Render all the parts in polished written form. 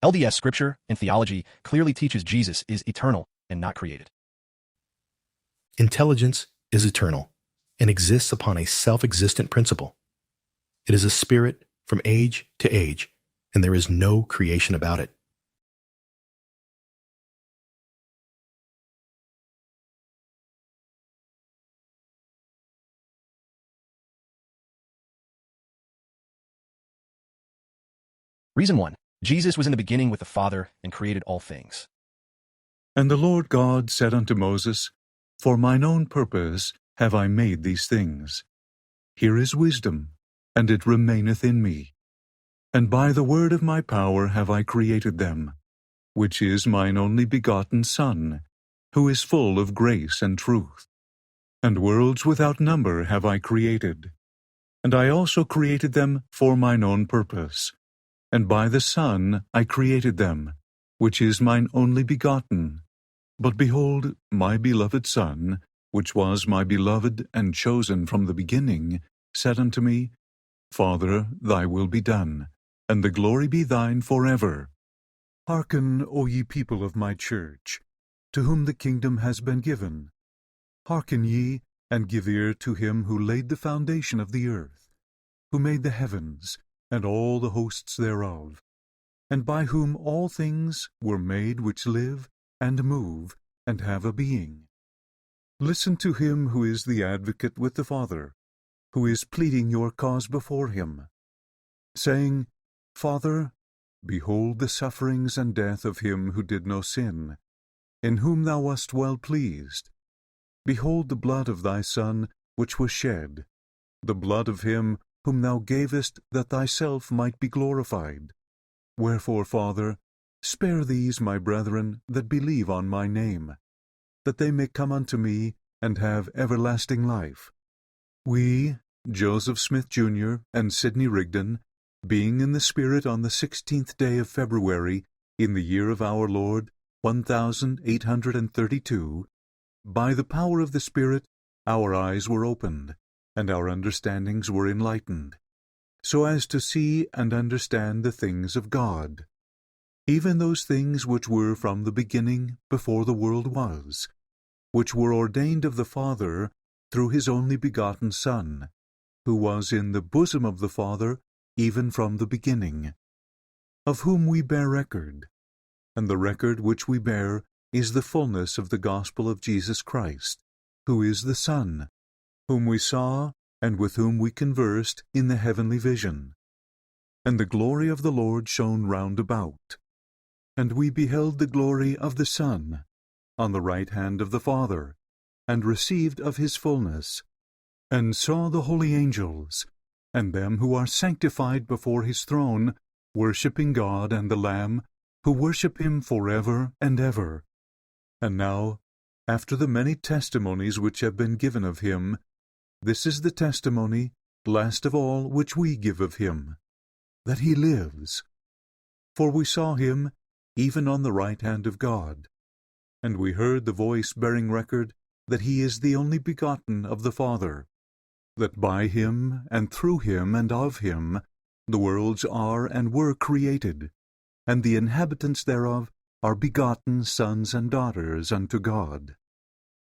LDS scripture and theology clearly teaches Jesus is eternal and not created. Intelligence is eternal and exists upon a self-existent principle. It is a spirit from age to age, and there is no creation about it. Reason 1. Jesus was in the beginning with the Father and created all things. And the Lord God said unto Moses, For mine own purpose have I made these things. Here is wisdom, and it remaineth in me. And by the word of my power have I created them, which is mine only begotten Son, who is full of grace and truth. And worlds without number have I created. And I also created them for mine own purpose. And by the Son I created them, which is mine only begotten. But behold, my beloved Son, which was my beloved and chosen from the beginning, said unto me, Father, thy will be done, and the glory be thine forever. Hearken, O ye people of my church, to whom the kingdom has been given. Hearken ye, and give ear to him who laid the foundation of the earth, who made the heavens, and all the hosts thereof, and by whom all things were made which live, and move, and have a being. Listen to him who is the advocate with the Father, who is pleading your cause before him, saying, Father, behold the sufferings and death of him who did no sin, in whom thou wast well pleased. Behold the blood of thy Son, which was shed, the blood of him whom thou gavest that thyself might be glorified. Wherefore, Father, spare these my brethren that believe on my name, that they may come unto me and have everlasting life. We, Joseph Smith, Jr., and Sidney Rigdon, being in the Spirit on the 16th day of February, in the year of our Lord, 1832, by the power of the Spirit, our eyes were opened, and our understandings were enlightened, so as to see and understand the things of God, even those things which were from the beginning before the world was, which were ordained of the Father through his only begotten Son, who was in the bosom of the Father even from the beginning, of whom we bear record, and the record which we bear is the fullness of the gospel of Jesus Christ, who is the Son, whom we saw and with whom we conversed in the heavenly vision. And the glory of the Lord shone round about. And we beheld the glory of the Son, on the right hand of the Father, and received of his fullness, and saw the holy angels, and them who are sanctified before his throne, worshipping God and the Lamb, who worship him forever and ever. And now, after the many testimonies which have been given of him, this is the testimony, last of all, which we give of him, that he lives. For we saw him even on the right hand of God, and we heard the voice bearing record that he is the only begotten of the Father, that by him and through him and of him the worlds are and were created, and the inhabitants thereof are begotten sons and daughters unto God.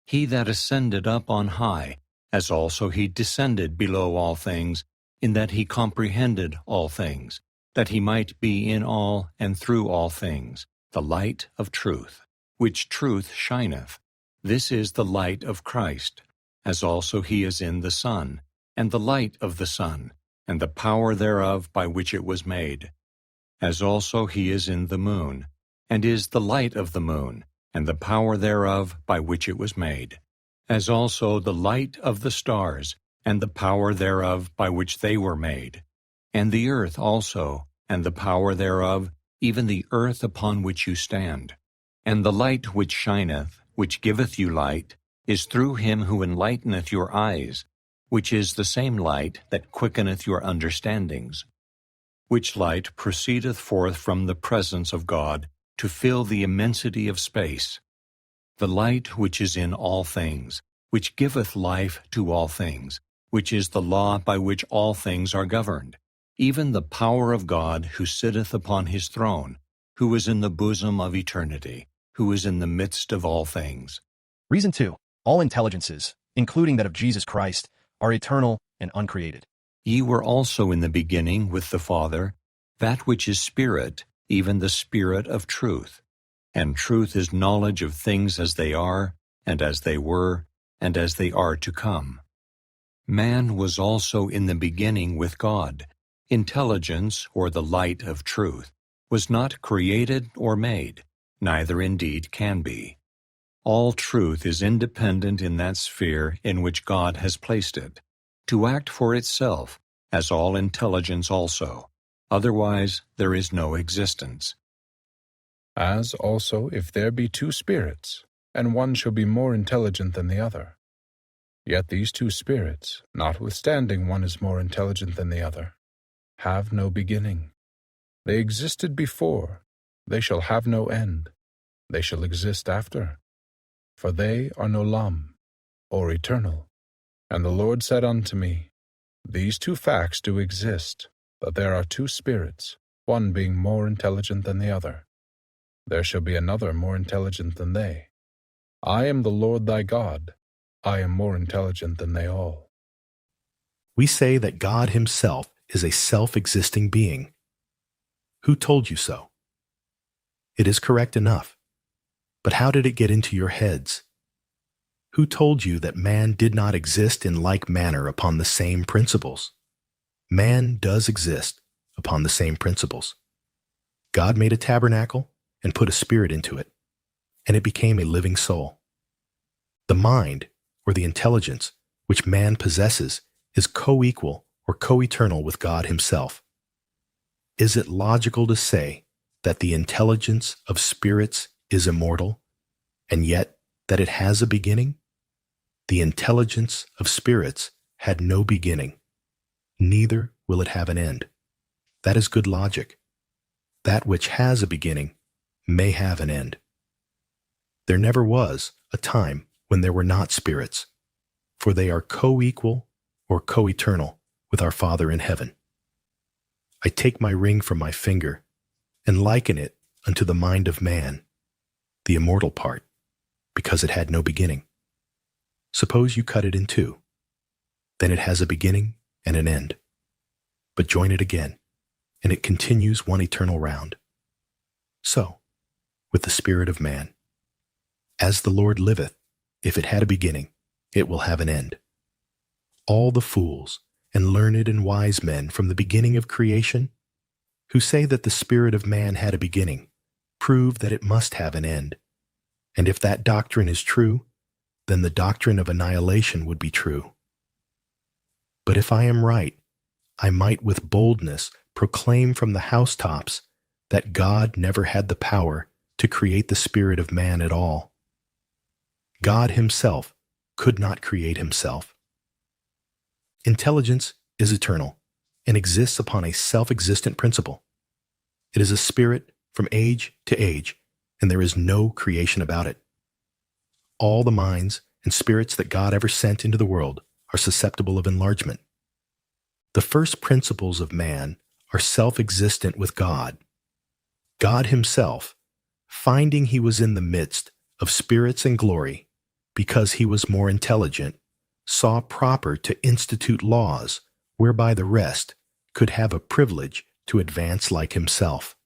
He that ascended up on high, as also he descended below all things, in that he comprehended all things, that he might be in all and through all things, the light of truth, which truth shineth. This is the light of Christ, as also he is in the sun, and the light of the sun, and the power thereof by which it was made. As also he is in the moon, and is the light of the moon, and the power thereof by which it was made. As also the light of the stars, and the power thereof by which they were made. And the earth also, and the power thereof, even the earth upon which you stand. And the light which shineth, which giveth you light, is through him who enlighteneth your eyes, which is the same light that quickeneth your understandings. Which light proceedeth forth from the presence of God, to fill the immensity of space. The light which is in all things, which giveth life to all things, which is the law by which all things are governed, even the power of God who sitteth upon his throne, who is in the bosom of eternity, who is in the midst of all things. Reason 2. All intelligences, including that of Jesus Christ, are eternal and uncreated. Ye were also in the beginning with the Father, that which is Spirit, even the Spirit of truth. And truth is knowledge of things as they are, and as they were, and as they are to come. Man was also in the beginning with God. Intelligence, or the light of truth, was not created or made, neither indeed can be. All truth is independent in that sphere in which God has placed it, to act for itself, as all intelligence also. Otherwise there is no existence. As also if there be two spirits, and one shall be more intelligent than the other. Yet these two spirits, notwithstanding one is more intelligent than the other, have no beginning. They existed before, they shall have no end, they shall exist after. For they are nolam, or eternal. And the Lord said unto me, These two facts do exist, that there are two spirits, one being more intelligent than the other. There shall be another more intelligent than they. I am the Lord thy God, I am more intelligent than they all. We say that God himself is a self-existing being. Who told you so? It is correct enough. But how did it get into your heads? Who told you that man did not exist in like manner upon the same principles? Man does exist upon the same principles. God made a tabernacle and put a spirit into it, and it became a living soul. The mind, or the intelligence, which man possesses is co-equal or co-eternal with God himself. Is it logical to say that the intelligence of spirits is immortal, and yet that it has a beginning? The intelligence of spirits had no beginning, neither will it have an end. That is good logic. That which has a beginning may have an end. There never was a time when there were not spirits, for they are co-equal or co-eternal with our Father in heaven. I take my ring from my finger and liken it unto the mind of man, the immortal part, because it had no beginning. Suppose you cut it in two. Then it has a beginning and an end. But join it again, and it continues one eternal round. So, with the spirit of man, as the Lord liveth, if it had a beginning, it will have an end. All the fools and learned and wise men from the beginning of creation, who say that the spirit of man had a beginning, prove that it must have an end. And if that doctrine is true, then the doctrine of annihilation would be true. But if I am right, I might with boldness proclaim from the housetops that God never had the power to create the spirit of man at all. God himself could not create himself. Intelligence is eternal and exists upon a self-existent principle. It is a spirit from age to age, and there is no creation about it. All the minds and spirits that God ever sent into the world are susceptible of enlargement. The first principles of man are self-existent with God. God himself, finding he was in the midst of spirits and glory, because he was more intelligent, saw proper to institute laws whereby the rest could have a privilege to advance like himself.